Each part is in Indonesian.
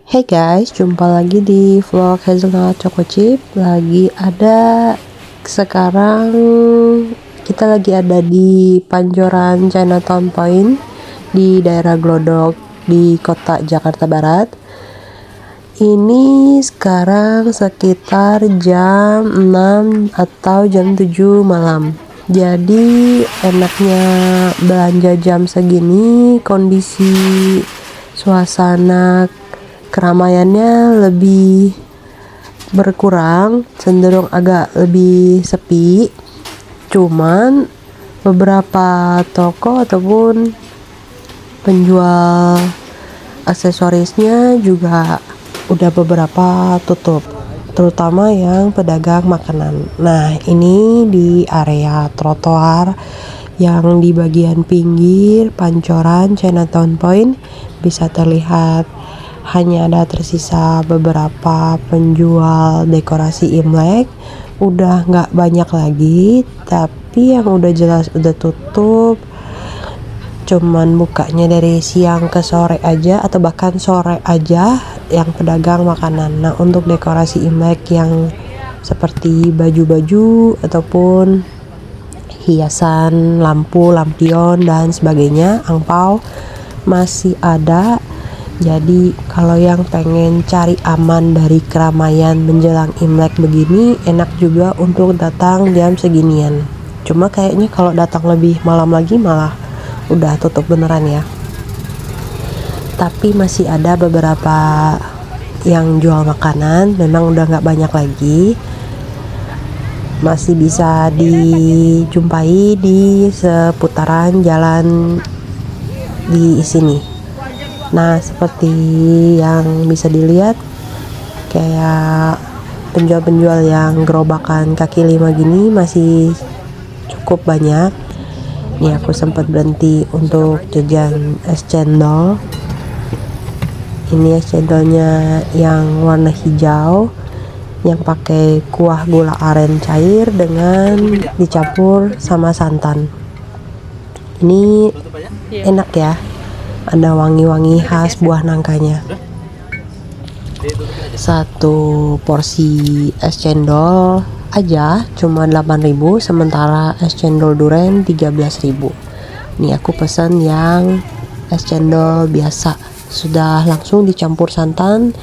Hey guys, jumpa lagi di vlog Hazelnut Choco Chip. Sekarang kita lagi ada di Pancoran Chinatown Point di daerah Glodok di kota Jakarta Barat. Ini sekarang sekitar jam 6 atau jam 7 malam. Jadi enaknya belanja jam segini, kondisi suasana keramaiannya lebih berkurang, cenderung agak lebih sepi. Cuman beberapa toko ataupun penjual aksesorisnya juga udah beberapa tutup, terutama yang pedagang makanan. Nah, ini di area trotoar yang di bagian pinggir Pancoran Chinatown Point bisa terlihat hanya ada tersisa beberapa penjual dekorasi Imlek. Udah nggak banyak lagi, tapi yang udah jelas udah tutup cuman bukanya dari siang ke sore aja atau bahkan sore aja yang pedagang makanan. Nah, untuk dekorasi Imlek yang seperti baju-baju ataupun hiasan, lampu, lampion dan sebagainya, angpau masih ada. Jadi kalau yang pengen cari aman dari keramaian menjelang Imlek begini, enak juga untuk datang jam seginian. Cuma kayaknya kalau datang lebih malam lagi malah udah tutup beneran ya. Tapi masih ada beberapa yang jual makanan, memang udah nggak banyak lagi. Masih bisa dijumpai di seputaran jalan di sini. Nah, seperti yang bisa dilihat, kayak penjual-penjual yang gerobakan kaki lima gini masih cukup banyak. Nih, aku sempat berhenti untuk jajan es cendol. Ini es cendolnya yang warna hijau, yang pakai kuah gula aren cair dengan dicampur sama santan. Ini enak ya. Ada wangi-wangi khas buah nangkanya. Satu porsi es cendol aja cuma 8.000, sementara es cendol duren 13.000. Nih aku pesan yang es cendol biasa, sudah langsung dicampur santan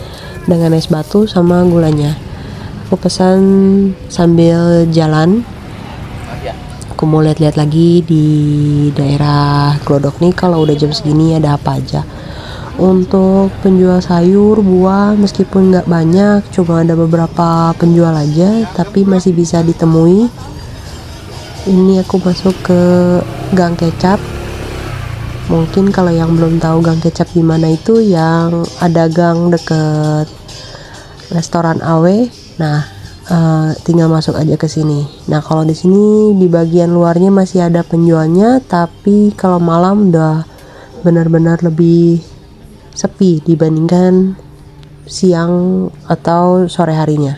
dengan es batu sama gulanya. Aku pesan sambil jalan. Aku mau lihat-lihat lagi di daerah Glodok nih kalau udah jam segini ada apa aja. Untuk penjual sayur, buah meskipun nggak banyak, cuma ada beberapa penjual aja, tapi masih bisa ditemui. Ini aku masuk ke Gang Kecap. Mungkin kalau yang belum tahu Gang Kecap di mana, itu yang ada gang deket restoran AW. Nah, tinggal masuk aja ke sini. Nah, kalau di sini di bagian luarnya masih ada penjualnya, tapi kalau malam udah benar-benar lebih sepi dibandingkan siang atau sore harinya.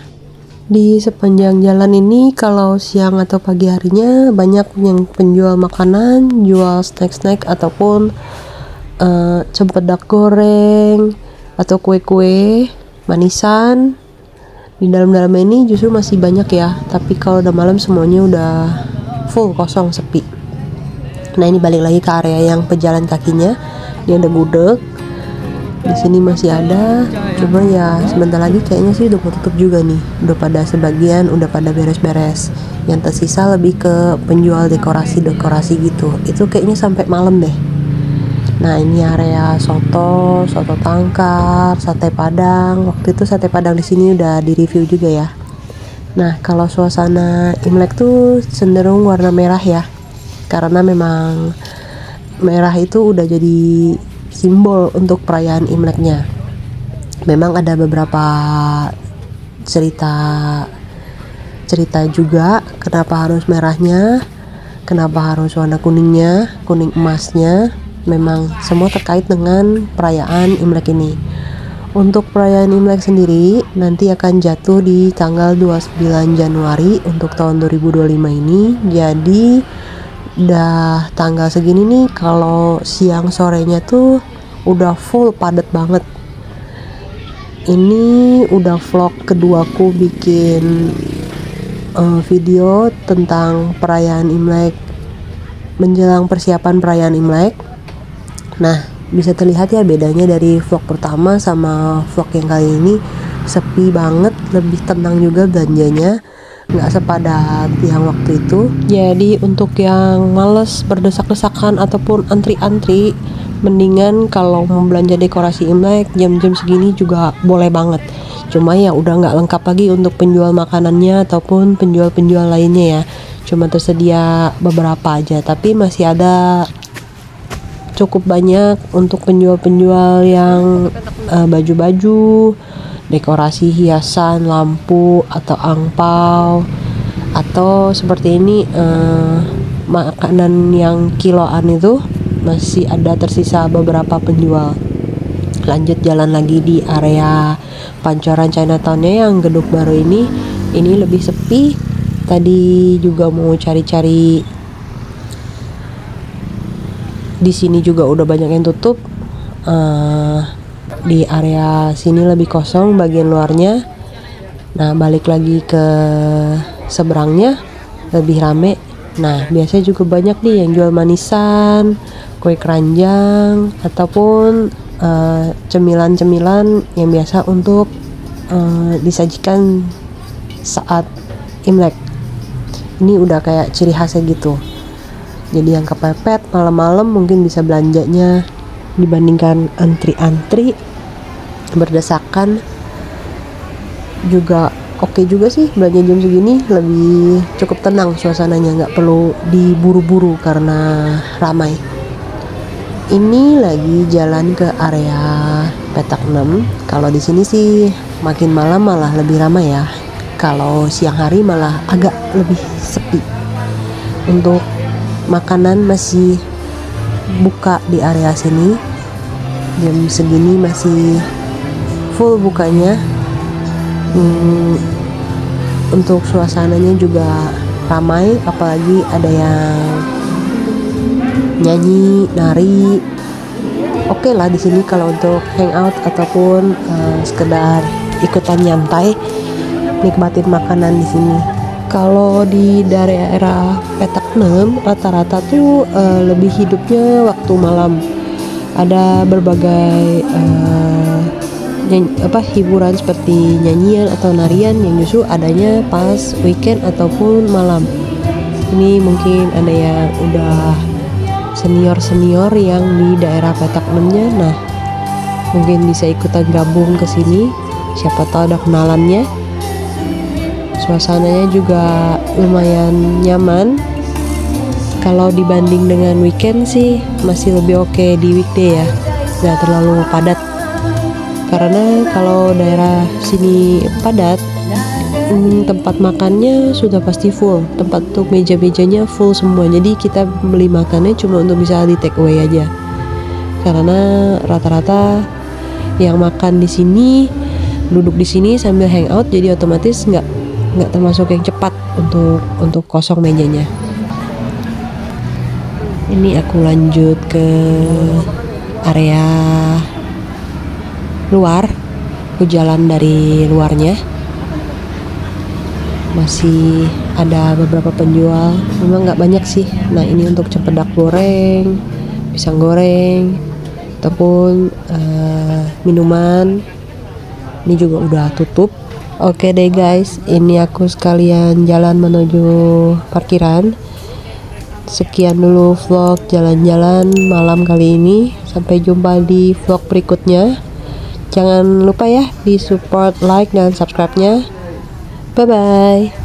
Di sepanjang jalan ini kalau siang atau pagi harinya banyak yang penjual makanan, jual snack-snack ataupun cempedak goreng atau kue-kue manisan. Di dalam-dalam ini justru masih banyak ya, tapi kalau udah malam semuanya udah full, kosong, sepi. Nah, ini balik lagi ke area yang pejalan kakinya. Ini ada gudeg. Di sini masih ada, cuma ya sebentar lagi kayaknya sih udah mau tutup juga nih. Udah pada sebagian udah pada beres-beres. Yang tersisa lebih ke penjual dekorasi-dekorasi gitu. Itu kayaknya sampai malam deh. Nah, ini area soto tangkar, sate padang. Waktu itu sate padang di sini udah di-review juga ya. Nah, kalau suasana Imlek tuh cenderung warna merah ya. Karena memang merah itu udah jadi simbol untuk perayaan Imleknya. Memang ada beberapa cerita juga kenapa harus merahnya, kenapa harus warna kuningnya, kuning emasnya. Memang semua terkait dengan perayaan Imlek ini. Untuk perayaan Imlek sendiri nanti akan jatuh di tanggal 29 Januari untuk tahun 2025 ini. Jadi udah tanggal segini nih, kalau siang sorenya tuh udah full padat banget. Ini udah vlog keduaku bikin video tentang perayaan Imlek, menjelang persiapan perayaan Imlek. Nah, bisa terlihat ya bedanya dari vlog pertama sama vlog yang kali ini. Sepi banget, lebih tenang juga belanjanya, nggak sepadat yang waktu itu. Jadi untuk yang males berdesak-desakan ataupun antri-antri, mendingan kalau mau belanja dekorasi Imlek jam-jam segini juga boleh banget. Cuma ya udah nggak lengkap lagi untuk penjual makanannya ataupun penjual-penjual lainnya ya. Cuma tersedia beberapa aja, tapi masih ada cukup banyak untuk penjual-penjual yang baju-baju, dekorasi hiasan, lampu atau angpau, atau seperti ini makanan yang kiloan itu masih ada tersisa beberapa penjual. Lanjut jalan lagi di area Pancoran Chinatown-nya yang gedung baru ini lebih sepi. Tadi juga mau cari-cari, di sini juga udah banyak yang tutup. Di area sini lebih kosong bagian luarnya. Nah, balik lagi ke seberangnya lebih rame. Nah, biasanya juga banyak nih yang jual manisan, kue keranjang, ataupun cemilan-cemilan yang biasa untuk disajikan saat Imlek. Ini udah kayak ciri khasnya gitu. Jadi yang kepepet malam-malam mungkin bisa belanjanya, dibandingkan antri-antri berdesakan. Juga oke juga sih belanja jam segini, lebih cukup tenang suasananya, nggak perlu diburu-buru karena ramai. Ini lagi jalan ke area Petak 6. Kalau di sini sih makin malam malah lebih ramai ya. Kalau siang hari malah agak lebih sepi. Untuk makanan masih buka di area sini. Jam segini masih full bukanya. Untuk suasananya juga ramai, apalagi ada yang nyanyi, nari. Oke lah di sini kalau untuk hangout ataupun sekedar ikutan nyantai, nikmatin makanan di sini. Kalau di daerah Petak 6 rata-rata tuh lebih hidupnya waktu malam. Ada berbagai hiburan seperti nyanyian atau narian yang justru adanya pas weekend ataupun malam. Ini mungkin ada yang udah senior yang di daerah Petak 6-nya. Nah, mungkin bisa ikutan gabung ke sini. Siapa tahu ada kenalannya. Suasananya juga lumayan nyaman. Kalau dibanding dengan weekend sih masih lebih oke di weekday ya. Nggak terlalu padat. Karena kalau daerah sini padat, tempat makannya sudah pasti full, tempat untuk meja-mejanya full semua. Jadi kita beli makannya cuma untuk bisa di take away aja. Karena rata-rata yang makan di sini duduk di sini sambil hangout, jadi otomatis nggak termasuk yang cepat untuk kosong mejanya. Ini aku lanjut ke area luar, aku jalan dari luarnya. Masih ada beberapa penjual, memang nggak banyak sih. Nah, ini untuk cempedak goreng, pisang goreng, ataupun minuman. Ini juga udah tutup. Oke deh guys, ini aku sekalian jalan menuju parkiran. Sekian dulu vlog jalan-jalan malam kali ini. Sampai jumpa di vlog berikutnya. Jangan lupa ya di support, like, dan subscribe-nya. Bye-bye.